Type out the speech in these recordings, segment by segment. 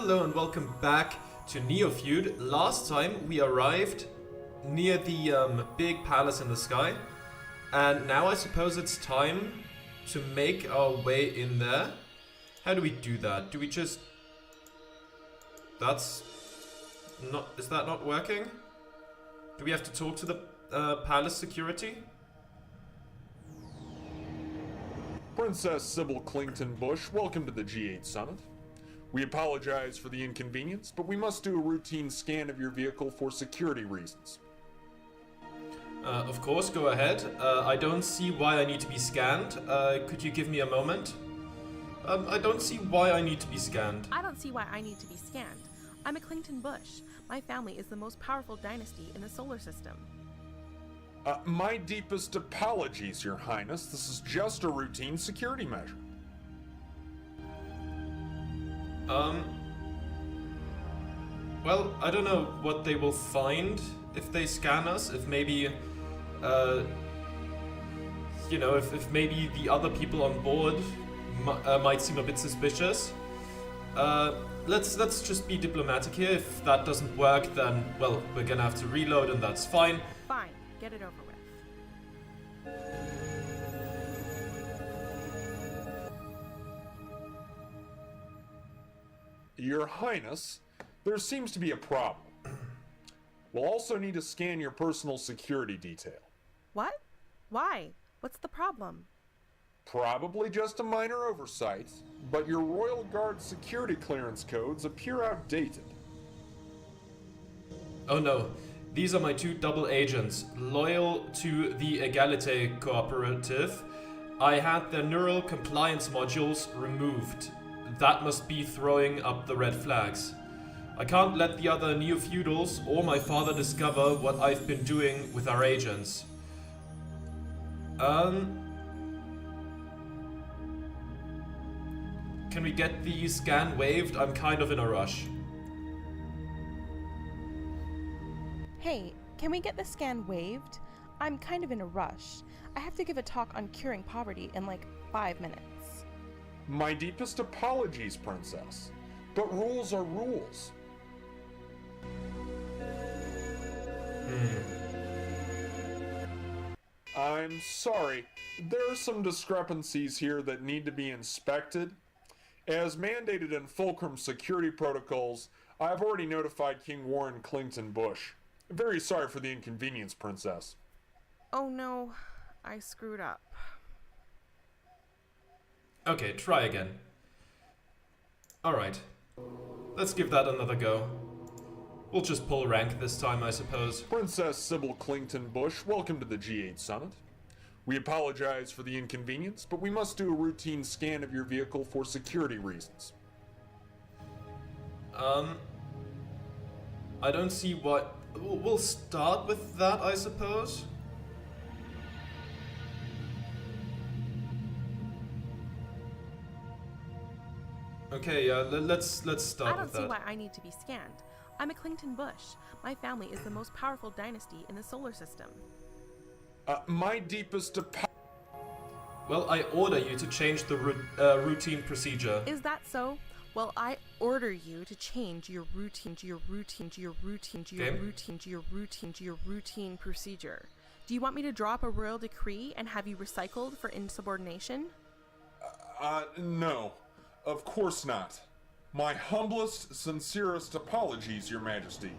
Hello and welcome back to Neofeud. Last time we arrived near the big palace in the sky, and now I suppose it's time to make our way in there. How do we do that? Do we just... That's not... Is that not working? Do we have to talk to the palace security? Princess Sybil Clington Bush, welcome to the G8 Summit. We apologize for the inconvenience, but we must do a routine scan of your vehicle for security reasons. Of course, go ahead. I don't see why I need to be scanned. Could you give me a moment? I don't see why I need to be scanned. I don't see why I need to be scanned. I'm a Clington Bush. My family is the most powerful dynasty in the solar system. My deepest apologies, Your Highness. This is just a routine security measure. Well, I don't know what they will find if they scan us. If maybe, if maybe the other people on board might seem a bit suspicious. Let's just be diplomatic here. If that doesn't work, then, well, we're gonna have to reload and that's fine. Fine, get it over with. Your Highness, there seems to be a problem. We'll also need to scan your personal security detail. What? Why? What's the problem? Probably just a minor oversight, but your Royal Guard security clearance codes appear outdated. Oh no, these are my two double agents, loyal to the Egalite Cooperative. I had their neural compliance modules removed. That must be throwing up the red flags. I can't let the other neo-feudals or my father discover what I've been doing with our agents. Can we get the scan waived? I'm kind of in a rush. Hey, can we get the scan waived? I'm kind of in a rush. I have to give a talk on curing poverty in like 5 minutes. My deepest apologies, Princess. But rules are rules. I'm sorry. There are some discrepancies here that need to be inspected. As mandated in Fulcrum security protocols, I have already notified King Warren Clington Bush. Very sorry for the inconvenience, Princess. Oh no, I screwed up. Okay, try again. Alright. Let's give that another go. We'll just pull rank this time, I suppose. Princess Sybil Clington Bush, welcome to the G8 Summit. We apologize for the inconvenience, but we must do a routine scan of your vehicle for security reasons. I don't see what... We'll start with that, I suppose. Okay, let's start I with don't see that. why I need to be scanned. I'm a Clington Bush. My family is the most powerful dynasty in the solar system. My deepest Well, I order you to change the routine procedure. Is that so? Well, I order you to change your routine procedure. Do you want me to draw up a royal decree and have you recycled for insubordination? No. Of course not. My humblest, sincerest apologies, Your Majesty.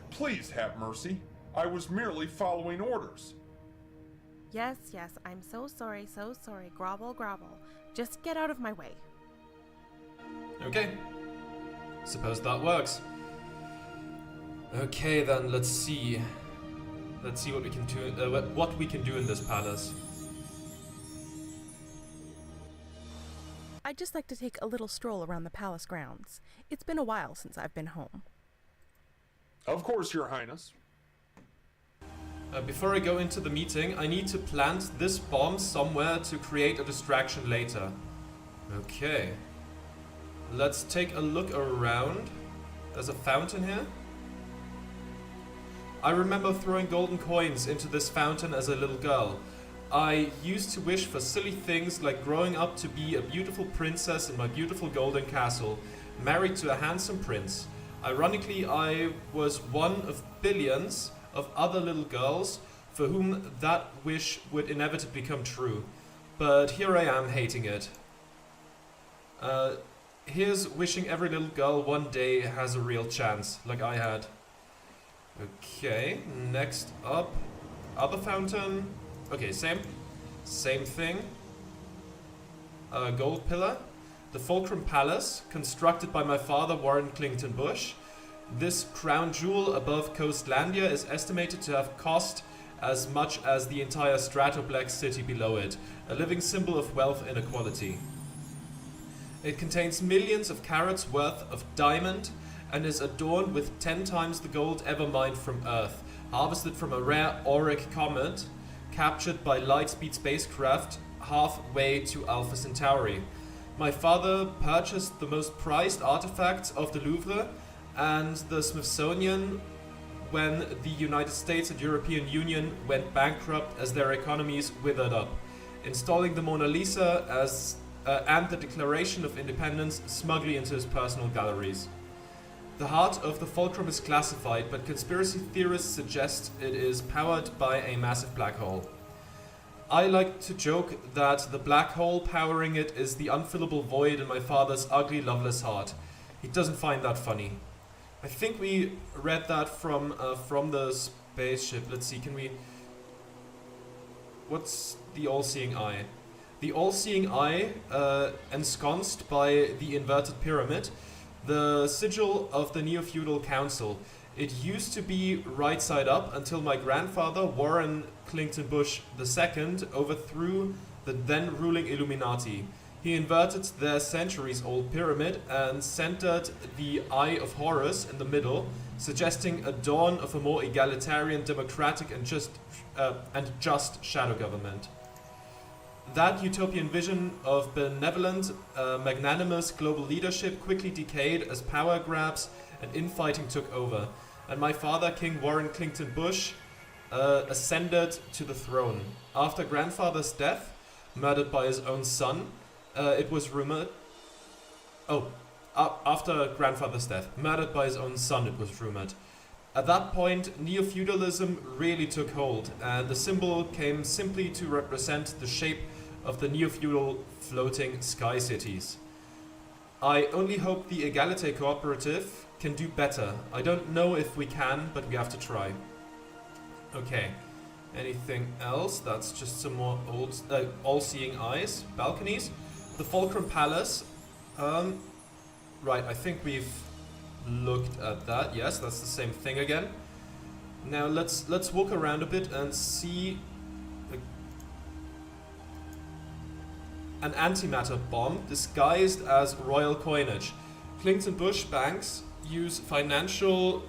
Please have mercy. I was merely following orders. Yes, I'm so sorry. Grovel. Just get out of my way. Okay. Suppose that works. Okay, then let's see. Let's see what we can do. What we can do in this palace. I'd just like to take a little stroll around the palace grounds. It's been a while since I've been home. Of course, Your Highness. Before I go into the meeting, I need to plant this bomb somewhere to create a distraction later. Okay. Let's take a look around. There's a fountain here. I remember throwing golden coins into this fountain as a little girl. I used to wish for silly things like growing up to be a beautiful princess in my beautiful golden castle. married to a handsome prince. Ironically, I was one of billions of other little girls for whom that wish would inevitably come true. But here I am hating it. Here's wishing every little girl one day has a real chance, like I had. Okay, next up. Other fountain. Okay, same thing. Gold pillar. The Fulcrum Palace, constructed by my father Warren Clinton Bush. This crown jewel above Coastlandia is estimated to have cost as much as the entire Stratoblack city below it, a living symbol of wealth inequality. It contains millions of carats worth of diamond and is adorned with 10 times the gold ever mined from Earth, harvested from a rare auric comet captured by Lightspeed spacecraft halfway to Alpha Centauri. My father purchased the most prized artifacts of the Louvre and the Smithsonian when the United States and European Union went bankrupt as their economies withered up, installing the Mona Lisa and the Declaration of Independence smugly into his personal galleries. The heart of the Fulcrum is classified, but conspiracy theorists suggest it is powered by a massive black hole. I like to joke that the black hole powering it is the unfillable void in my father's ugly, loveless heart. He doesn't find that funny. I think we read that from the spaceship. Let's see, can we... What's the all-seeing eye? The all-seeing eye, ensconced by the inverted pyramid, the sigil of the Neofeudal Council. It used to be right side up until my grandfather, Warren Clinton Bush II, overthrew the then ruling Illuminati. He inverted their centuries-old pyramid and centered the Eye of Horus in the middle, suggesting a dawn of a more egalitarian, democratic and just shadow government. That utopian vision of benevolent, magnanimous global leadership quickly decayed as power grabs and infighting took over, and my father, King Warren Clinton Bush, ascended to the throne. After grandfather's death, murdered by his own son, it was rumored... after grandfather's death, murdered by his own son, it was rumored. At that point, Neofeudalism really took hold, and the symbol came simply to represent the shape of the Neofeudal floating sky cities. I only hope the Egalite Cooperative can do better. I don't know if we can, but we have to try. Okay, anything else? That's just some more old, all-seeing eyes. Balconies. The Fulcrum Palace. Right, I think we've looked at that. Yes, that's the same thing again. Now let's walk around a bit and see an antimatter bomb disguised as royal coinage. Clinton Bush banks use financial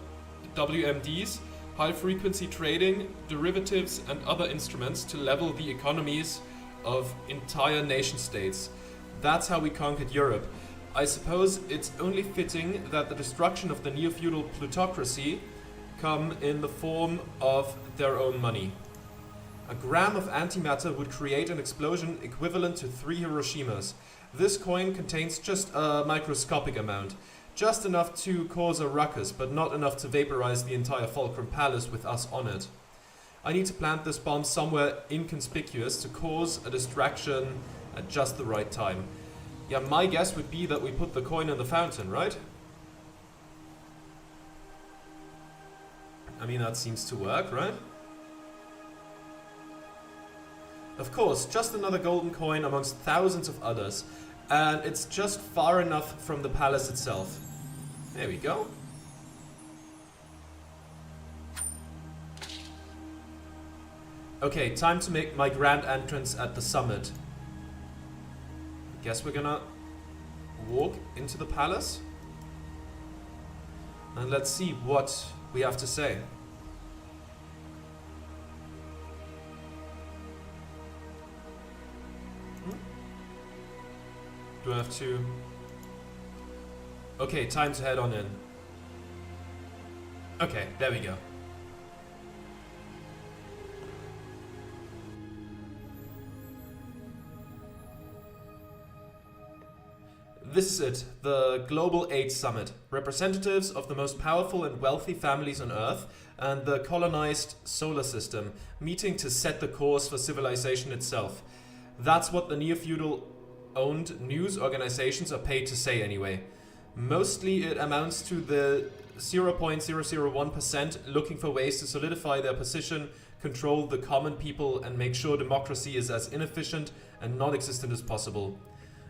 WMDs, high-frequency trading, derivatives, and other instruments to level the economies of entire nation-states. That's how we conquered Europe. I suppose it's only fitting that the destruction of the neo-feudal plutocracy come in the form of their own money. A gram of antimatter would create an explosion equivalent to 3 Hiroshimas. This coin contains just a microscopic amount, just enough to cause a ruckus, but not enough to vaporize the entire Fulcrum Palace with us on it. I need to plant this bomb somewhere inconspicuous to cause a distraction at just the right time. Yeah, my guess would be that we put the coin in the fountain, right? I mean, that seems to work, right? Of course, just another golden coin amongst thousands of others, and it's just far enough from the palace itself. There we go. Okay, time to make my grand entrance at the summit. Guess we're gonna walk into the palace and let's see what we have to say. Do I have to... Okay, time to head on in. Okay, there we go. this is it, the Global AIDS Summit. Representatives of the most powerful and wealthy families on Earth and the colonized solar system meeting to set the course for civilization itself. That's what the Neofeudal owned news organizations are paid to say anyway. Mostly it amounts to the 0.001% looking for ways to solidify their position, control the common people, and make sure democracy is as inefficient and non-existent as possible.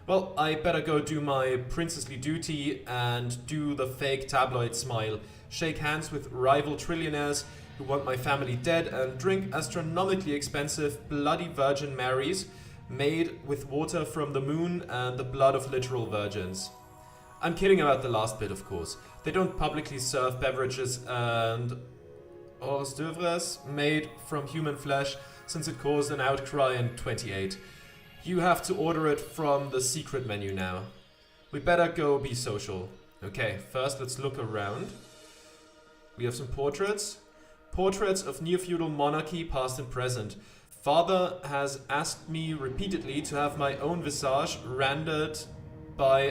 Well, I better go do my princessly duty and do the fake tabloid smile, shake hands with rival trillionaires who want my family dead, and drink astronomically expensive bloody Virgin Marys made with water from the moon and the blood of literal virgins. I'm kidding about the last bit, of course. They don't publicly serve beverages and hors d'oeuvres made from human flesh, since it caused an outcry in 28. You have to order it from the secret menu now. We better go be social. Okay, first let's look around. We have some portraits. Portraits of neo-feudal monarchy, past and present. Father has asked me repeatedly to have my own visage rendered by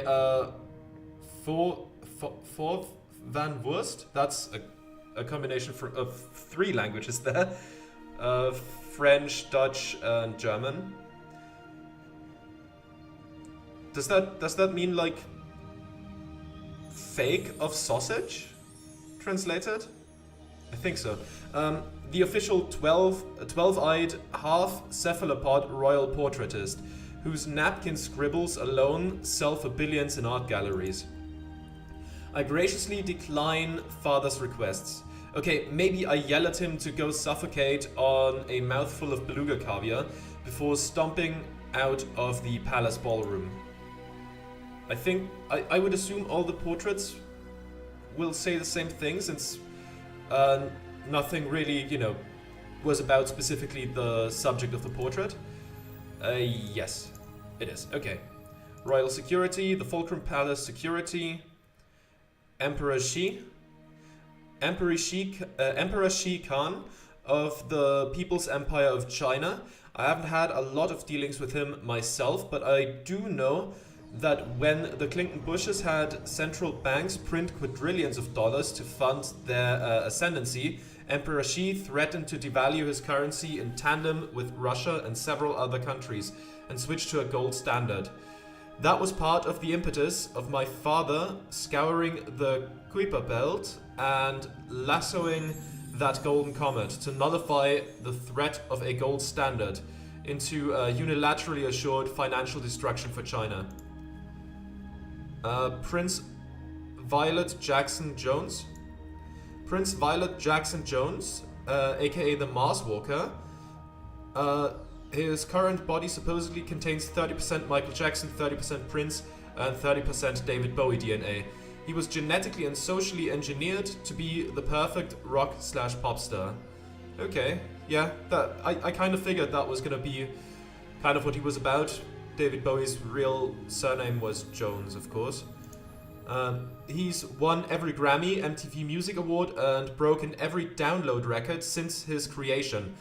Fourth Van Wurst. That's a combination of 3 languages there. French, Dutch, and German. Does that mean like fake of sausage? Translated? I think so. The official 12-eyed half-cephalopod royal portraitist, whose napkin scribbles alone sell for billions in art galleries. I graciously decline father's requests. Okay, maybe I yell at him to go suffocate on a mouthful of beluga caviar before stomping out of the palace ballroom. I think, I would assume all the portraits will say the same thing, since nothing really, was about specifically the subject of the portrait. Yes, it is. Okay. Royal security, the Fulcrum Palace security, Emperor Shi Khan of the People's Empire of China. I haven't had a lot of dealings with him myself, but I do know that when the Clinton Bushes had central banks print quadrillions of dollars to fund their ascendancy, Emperor Xi threatened to devalue his currency in tandem with Russia and several other countries and switch to a gold standard. That was part of the impetus of my father scouring the Kuiper Belt and lassoing that golden comet to nullify the threat of a gold standard into unilaterally assured financial destruction for China. Prince Violet Jackson Jones. Prince Violet Jackson Jones, aka the Mars Walker. His current body supposedly contains 30% Michael Jackson, 30% Prince, and 30% David Bowie DNA. He was genetically and socially engineered to be the perfect rock/pop star. Okay, yeah, that I kind of figured that was gonna be kind of what he was about. David Bowie's real surname was Jones, of course. He's won every Grammy, MTV Music Award, and broken every download record since his creation.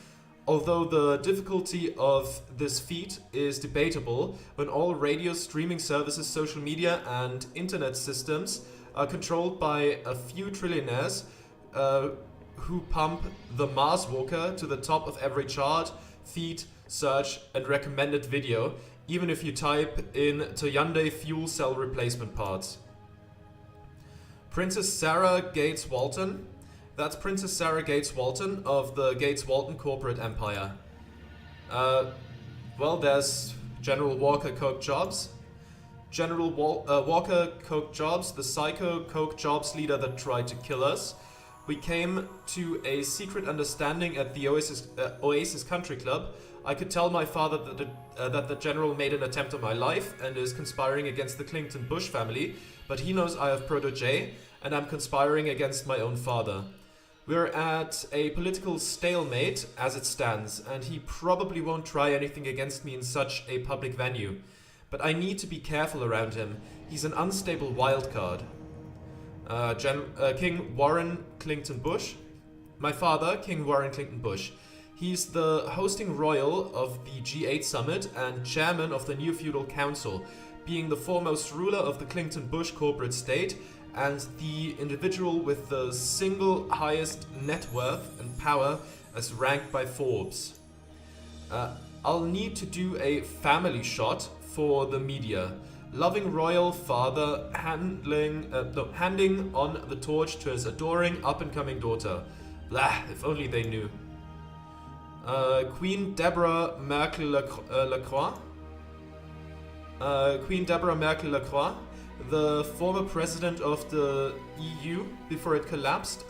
Although the difficulty of this feat is debatable when all radio streaming services, social media, and internet systems are controlled by a few trillionaires who pump the Mars Walker to the top of every chart, feed, search, and recommended video, even if you type in Hyundai fuel cell replacement parts. Princess Sarah Gates Walton. That's Princess Sarah Gates Walton of the Gates Walton corporate empire. Well, there's General Walker Coke Jobs. General Walker Coke Jobs, the psycho Coke Jobs leader that tried to kill us. We came to a secret understanding at the Oasis Country Club. I could tell my father that the general made an attempt on my life and is conspiring against the Clinton Bush family, but he knows I have protégé and I'm conspiring against my own father. We're at a political stalemate as it stands, and he probably won't try anything against me in such a public venue. But I need to be careful around him. He's an unstable wildcard. King Warren Clinton Bush. My father, King Warren Clinton Bush. He's the hosting royal of the G8 summit and chairman of the Neofeudal Council. being the foremost ruler of the Clinton-Bush corporate state and the individual with the single highest net worth and power as ranked by Forbes. I'll need to do a family shot for the media. Loving royal father handing on the torch to his adoring up-and-coming daughter. Blah, if only they knew. Queen Deborah Merkel-Lacroix. Queen Deborah Merkel-Lacroix, the former president of the EU before it collapsed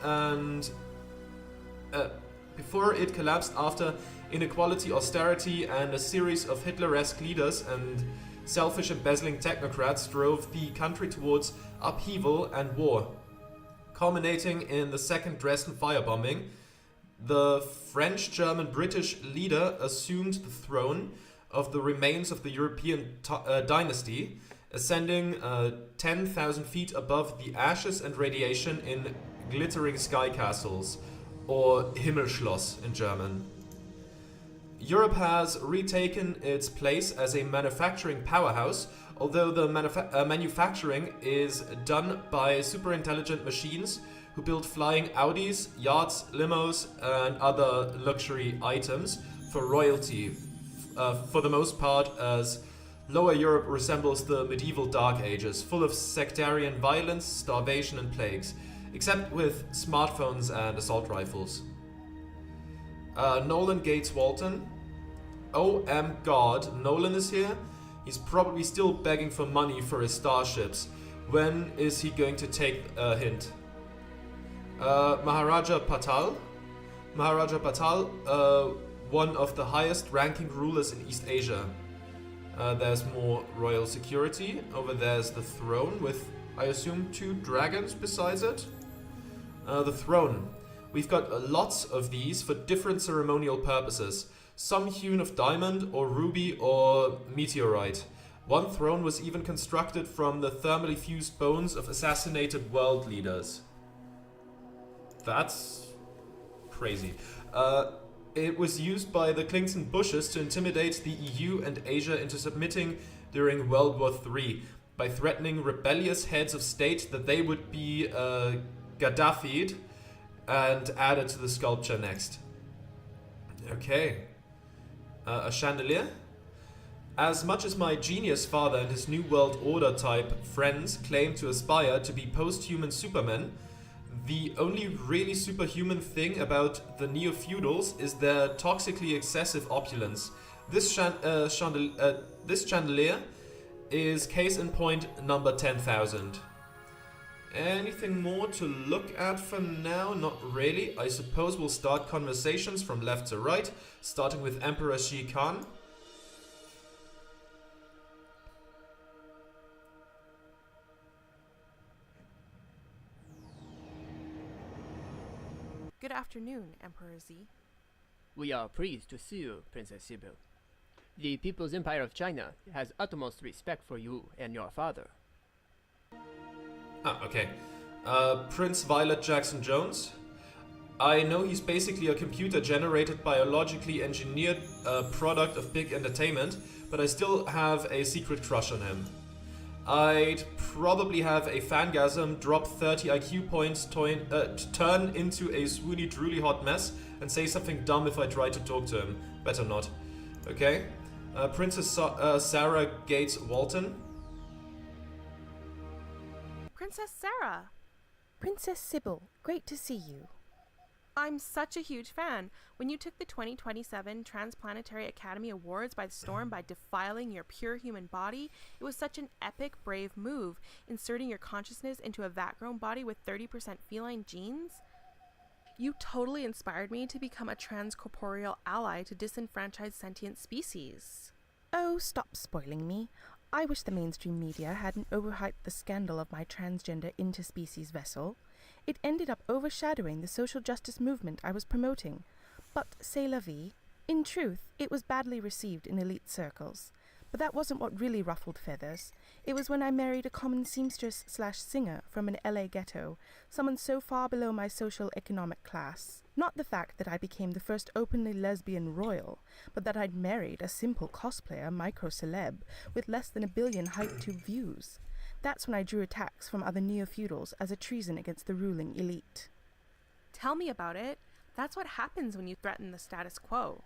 after inequality, austerity, and a series of Hitler-esque leaders and selfish embezzling technocrats drove the country towards upheaval and war. Culminating in the second Dresden firebombing, the French-German-British leader assumed the throne of the remains of the European dynasty, ascending 10,000 feet above the ashes and radiation in glittering sky castles, or Himmelschloss in German. Europe has retaken its place as a manufacturing powerhouse, although the manufacturing is done by super intelligent machines who build flying Audis, yachts, limos, and other luxury items for royalty, for the most part, as Lower Europe resembles the medieval Dark Ages, full of sectarian violence, starvation, and plagues, except with smartphones and assault rifles. Nolan Gates Walton. God, Nolan is here? He's probably still begging for money for his starships. When is he going to take a hint? Maharaja Patal. Maharaja Patal, one of the highest ranking rulers in East Asia. There's more royal security. Over there's the throne with, I assume, 2 dragons besides it. The throne. We've got lots of these for different ceremonial purposes. Some hewn of diamond or ruby or meteorite. One throne was even constructed from the thermally fused bones of assassinated world leaders. That's crazy. It was used by the Clinton Bushes to intimidate the EU and Asia into submitting during World War III by threatening rebellious heads of state that they would be Gaddafi'd and added to the sculpture next. Okay. A chandelier? As much as my genius father and his New World Order type friends claim to aspire to be post-human supermen, the only really superhuman thing about the Neofeudals is their toxically excessive opulence. This chandelier is case in point number 10,000. Anything more to look at for now? Not really. I suppose we'll start conversations from left to right, starting with Emperor Shi Khan. Good afternoon, Emperor Z. We are pleased to see you, Princess Sibyl. The People's Empire of China has utmost respect for you and your father. Ah, okay. Prince Violet Jackson Jones. I know he's basically a computer-generated, biologically engineered product of big entertainment, but I still have a secret crush on him. I'd probably have a fangasm, drop 30 IQ points, turn into a swoony, drooly hot mess, and say something dumb if I try to talk to him. Better not. Okay. Princess Sarah Gates Walton. Princess Sarah! Princess Sybil, great to see you. I'm such a huge fan. When you took the 2027 Transplanetary Academy Awards by storm by defiling your pure human body, it was such an epic, brave move, inserting your consciousness into a vat-grown body with 30% feline genes. You totally inspired me to become a transcorporeal ally to disenfranchised sentient species. Oh, stop spoiling me. I wish the mainstream media hadn't overhyped the scandal of my transgender interspecies vessel. It ended up overshadowing the social justice movement I was promoting. But c'est la vie. In truth, it was badly received in elite circles. But that wasn't what really ruffled feathers. It was when I married a common seamstress/singer from an LA ghetto, someone so far below my social economic class. Not the fact that I became the first openly lesbian royal, but that I'd married a simple cosplayer micro-celeb with less than 1 billion HypeTube views. That's when I drew attacks from other neo-feudals as a treason against the ruling elite. Tell me about it. That's what happens when you threaten the status quo.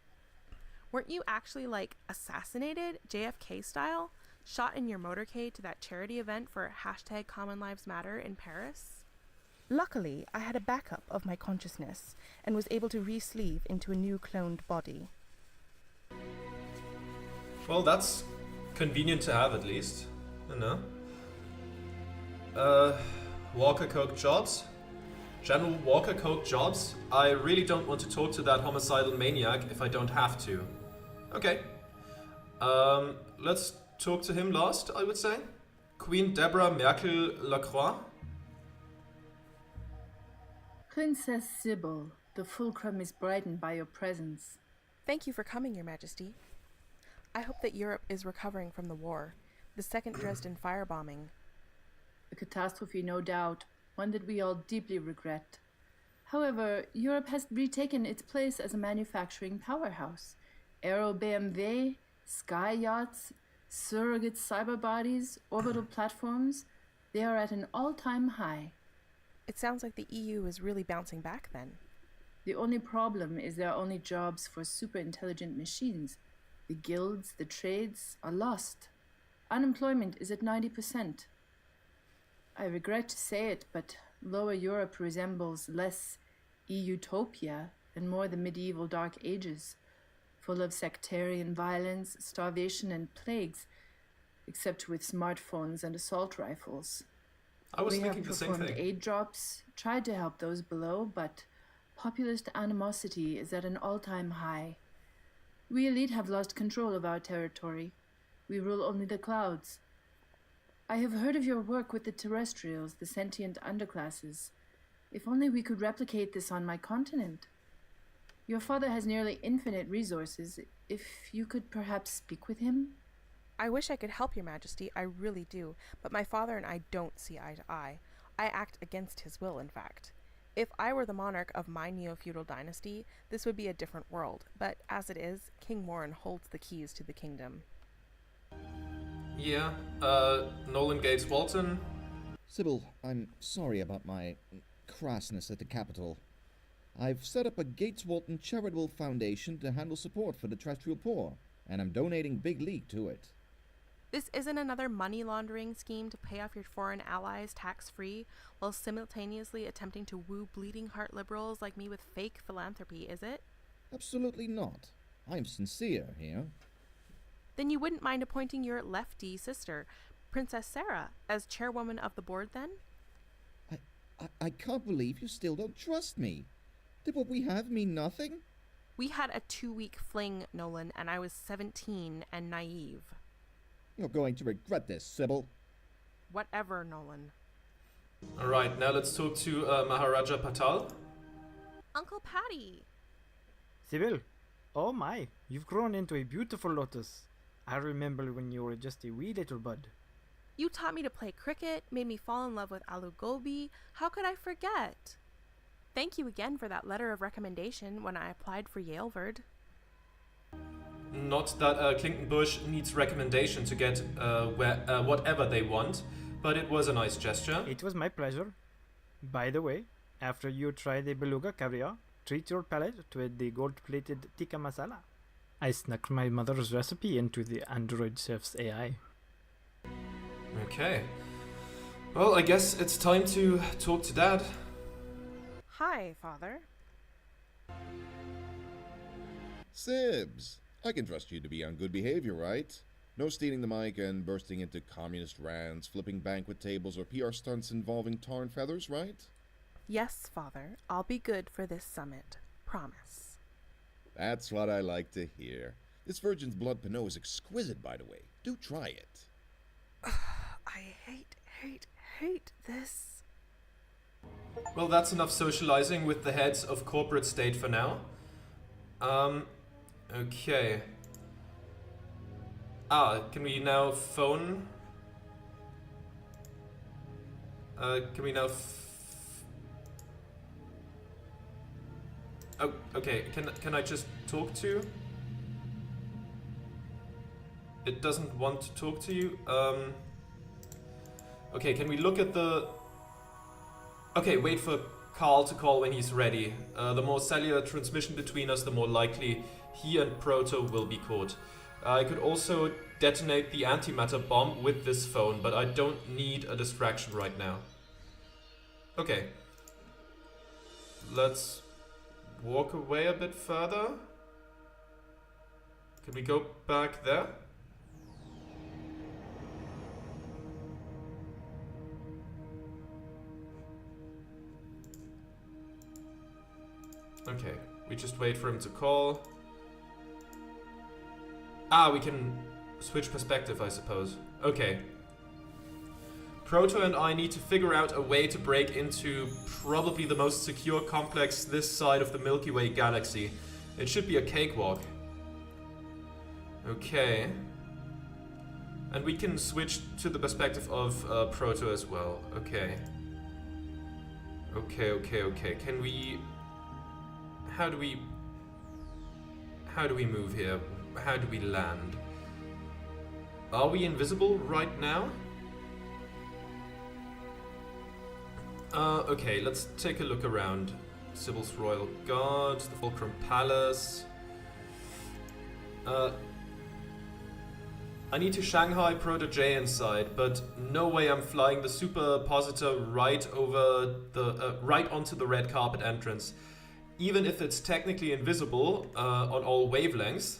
Weren't you actually, assassinated, JFK style? Shot in your motorcade to that charity event for #CommonLivesMatter in Paris? Luckily, I had a backup of my consciousness and was able to re-sleeve into a new cloned body. Well, that's convenient to have at least. You know? Walker Coke jobs? General Walker Coke jobs? I really don't want to talk to that homicidal maniac if I don't have to. Okay. Let's talk to him last, I would say. Queen Deborah Merkel Lacroix? Princess Sybil, the Fulcrum is brightened by your presence. Thank you for coming, Your Majesty. I hope that Europe is recovering from the war, the second Dresden firebombing. A catastrophe, no doubt, one that we all deeply regret. However, Europe has retaken its place as a manufacturing powerhouse. Aero BMW, sky yachts, surrogate cyber bodies, orbital platforms, they are at an all-time high. It sounds like the EU is really bouncing back then. The only problem is there are only jobs for super intelligent machines. The guilds, the trades are lost. Unemployment is at 90%. I regret to say it, but Lower Europe resembles less utopia and more the medieval Dark Ages, full of sectarian violence, starvation, and plagues, except with smartphones and assault rifles. I was We thinking have the same performed thing. aid drops, tried to help those below, but populist animosity is at an all-time high. We elite have lost control of our territory. We rule only the clouds. I have heard of your work with the terrestrials, the sentient underclasses. If only we could replicate this on my continent. Your father has nearly infinite resources. If you could perhaps speak with him? I wish I could help, Your Majesty, I really do, but my father and I don't see eye to eye. I act against his will, in fact. If I were the monarch of my neo-feudal dynasty, this would be a different world, but as it is, King Warren holds the keys to the kingdom. Yeah, Nolan Gates Walton. Sybil, I'm sorry about my crassness at the Capitol. I've set up a Gates Walton charitable foundation to handle support for the terrestrial poor, and I'm donating Big League to it. This isn't another money laundering scheme to pay off your foreign allies tax-free while simultaneously attempting to woo bleeding heart liberals like me with fake philanthropy, is it? Absolutely not. I'm sincere here. Then you wouldn't mind appointing your lefty sister, Princess Sarah, as chairwoman of the board then? I can't believe you still don't trust me. Did what we have mean nothing? We had a 2-week fling, Nolan, and I was 17 and naive. You're going to regret this, Sybil. Whatever, Nolan. Alright, now let's talk to Maharaja Patal. Uncle Patty! Sybil, oh my, you've grown into a beautiful lotus. I remember when you were just a wee little bud. You taught me to play cricket, made me fall in love with Alu Gobi. How could I forget? Thank you again for that letter of recommendation when I applied for Yalevard. Not that Klinkenbush needs recommendation to get whatever they want, but it was a nice gesture. It was my pleasure. By the way, after you try the beluga caviar, treat your palate with the gold-plated tikka masala. I snuck my mother's recipe into the android chef's AI. Okay. Well, I guess it's time to talk to Dad. Hi, Father. Sibs, I can trust you to be on good behavior, right? No stealing the mic and bursting into communist rants, flipping banquet tables, or PR stunts involving tar and feathers, right? Yes, Father. I'll be good for this summit. Promise. That's what I like to hear. This virgin's blood Pinot is exquisite, by the way. Do try it. I hate this. Well, that's enough socializing with the heads of corporate state for now. Okay. Can we now phone Can we now oh, okay, can I just talk to? It doesn't want to talk to you. Okay, can we look at the... Okay, wait for Carl to call when he's ready. The more cellular transmission between us, the more likely he and Proto will be caught. I could also detonate the antimatter bomb with this phone, but I don't need a distraction right now. Okay. Let's walk away a bit further. Can we go back there? Okay, we just wait for him to call. Ah, we can switch perspective, I suppose. Okay. Proto and I need to figure out a way to break into probably the most secure complex this side of the Milky Way galaxy. It should be a cakewalk. Okay. And we can switch to the perspective of Proto as well. Okay. Okay. Can we... How do we move here? How do we land? Are we invisible right now? Okay, let's take a look around. Sybil's Royal Guard, the Fulcrum Palace. I need to Shanghai Proto J inside, but no way I'm flying the superpositor right over the right onto the red carpet entrance. Even if it's technically invisible on all wavelengths,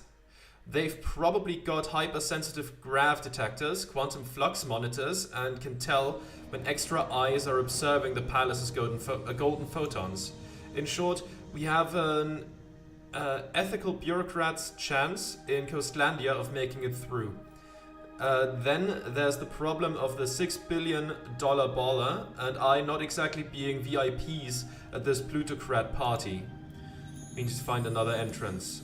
they've probably got hypersensitive grav detectors, quantum flux monitors, and can tell when extra eyes are observing the palace's golden photons. In short, we have an ethical bureaucrat's chance in Coastlandia of making it through. Then there's the problem of the $6 billion baller and I not exactly being VIPs at this plutocrat party. We need to find another entrance.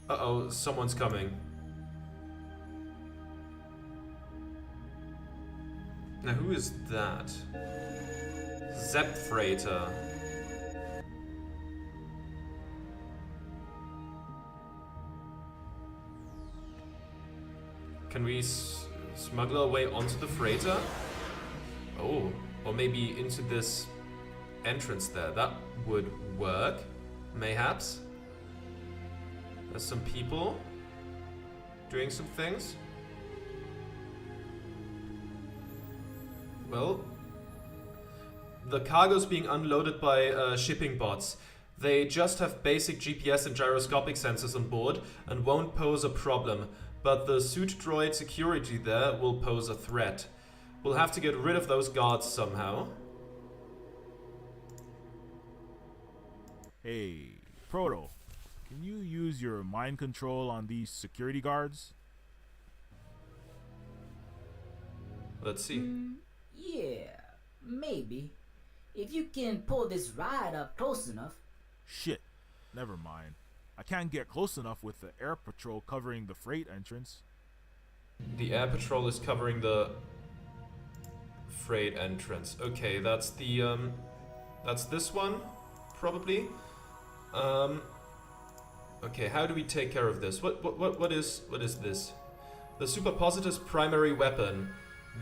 Uh-oh, someone's coming. Now who is that? Zepp Freighter. Can we smuggle our way onto the freighter? Oh, or maybe into this entrance there. That would work, mayhaps. There's some people doing some things. Well, the cargo's being unloaded by shipping bots. They just have basic GPS and gyroscopic sensors on board and won't pose a problem. But the suit droid security there will pose a threat. We'll have to get rid of those guards somehow. Hey, Proto, can you use your mind control on these security guards? Let's see. Yeah, maybe. If you can pull this ride up close enough. Shit, never mind. I can't get close enough with the air patrol covering the freight entrance. The air patrol is covering the freight entrance. Okay, that's the that's this one, probably. Okay, how do we take care of this? What is this? The superpositor's primary weapon.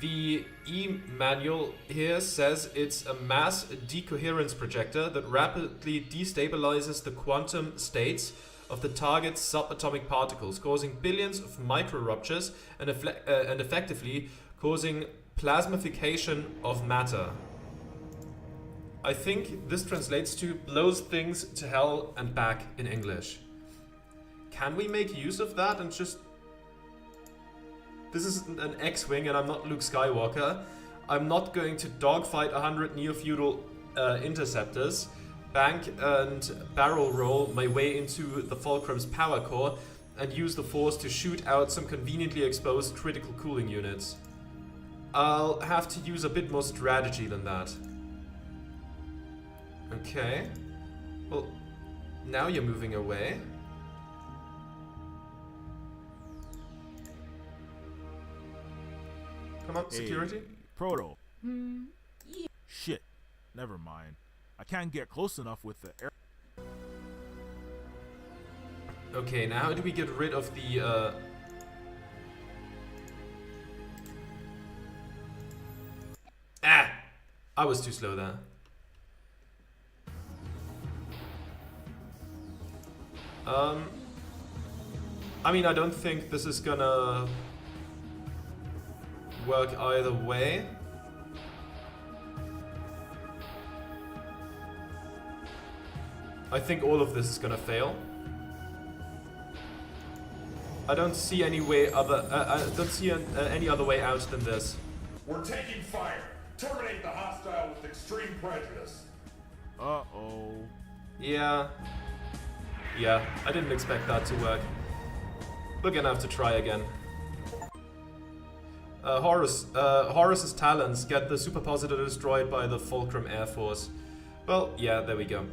The E-manual here says it's a mass decoherence projector that rapidly destabilizes the quantum states of the target's subatomic particles, causing billions of micro-ruptures and effectively causing plasmification of matter. I think this translates to blows things to hell and back in English. Can we make use of that and just... This isn't an X-Wing and I'm not Luke Skywalker. I'm not going to dogfight 100 Neofeudal interceptors, bank and barrel roll my way into the Fulcrum's power core, and use the Force to shoot out some conveniently exposed critical cooling units. I'll have to use a bit more strategy than that. Okay. Well, now you're moving away. Come on, security. Hey, Proto, Shit. Never mind. I can't get close enough with the air. Okay, now how do we get rid of the I was too slow there. I mean, I don't think this is gonna work either way. I think all of this is gonna fail. I don't see any way other. I don't see any other way out than this. We're taking fire. Terminate the hostile with extreme prejudice. Uh-oh. Yeah. Yeah, I didn't expect that to work. We're gonna have to try again. Horus's talents get the superpositor destroyed by the Fulcrum Air Force. Well, yeah, there we go.